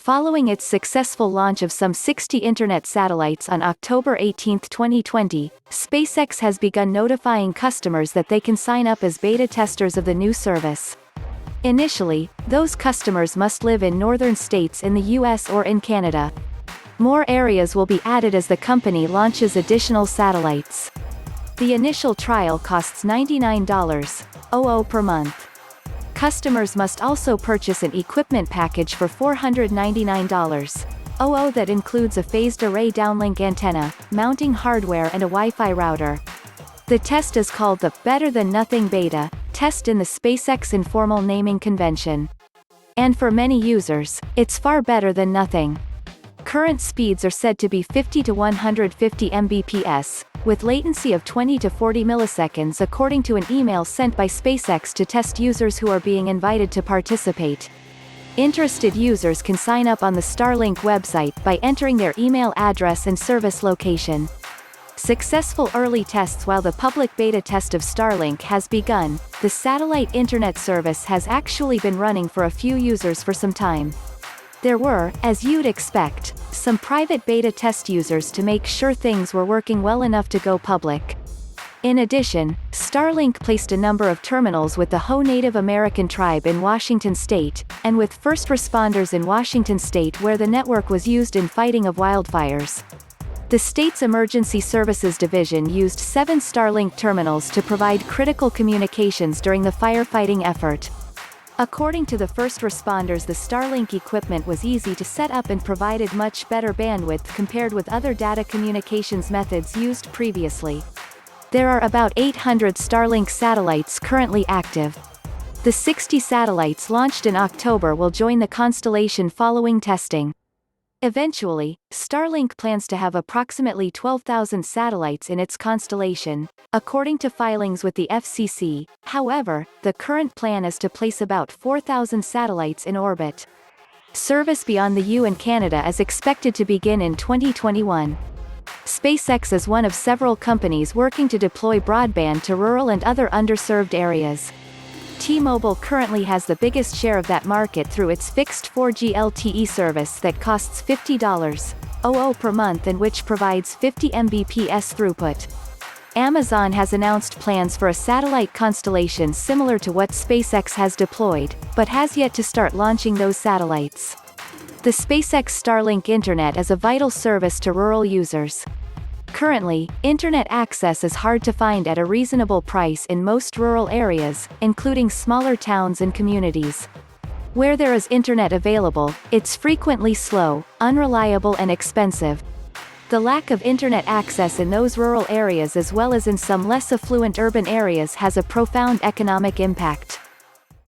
Following its successful launch of some 60 Internet satellites on October 18, 2020, SpaceX has begun notifying customers that they can sign up as beta testers of the new service. Initially, those customers must live in northern states in the US or in Canada. More areas will be added as the company launches additional satellites. The initial trial costs $99.00 per month. Customers must also purchase an equipment package for $499.00 that includes a phased array downlink antenna, mounting hardware and a Wi-Fi router. The test is called the Better Than Nothing Beta test in the SpaceX informal naming convention. And for many users, it's far better than nothing. Current speeds are said to be 50 to 150 Mbps, with latency of 20 to 40 milliseconds according to an email sent by SpaceX to test users who are being invited to participate. Interested users can sign up on the Starlink website by entering their email address and service location. Successful early tests. While the public beta test of Starlink has begun, the satellite internet service has actually been running for a few users for some time. There were, as you'd expect, some private beta test users to make sure things were working well enough to go public. In addition, Starlink placed a number of terminals with the Ho Native American tribe in Washington state, and with first responders in Washington state where the network was used in fighting of wildfires. The state's Emergency Services Division used 7 Starlink terminals to provide critical communications during the firefighting effort. According to the first responders, the Starlink equipment was easy to set up and provided much better bandwidth compared with other data communications methods used previously. There are about 800 Starlink satellites currently active. The 60 satellites launched in October will join the constellation following testing. Eventually, Starlink plans to have approximately 12,000 satellites in its constellation, according to filings with the FCC. However, the current plan is to place about 4,000 satellites in orbit. Service beyond the EU and Canada is expected to begin in 2021. SpaceX is one of several companies working to deploy broadband to rural and other underserved areas. T-Mobile currently has the biggest share of that market through its fixed 4G LTE service that costs $50.00 per month and which provides 50 Mbps throughput. Amazon has announced plans for a satellite constellation similar to what SpaceX has deployed, but has yet to start launching those satellites. The SpaceX Starlink Internet is a vital service to rural users. Currently, internet access is hard to find at a reasonable price in most rural areas, including smaller towns and communities. Where there is internet available, it's frequently slow, unreliable and expensive. The lack of internet access in those rural areas as well as in some less affluent urban areas has a profound economic impact.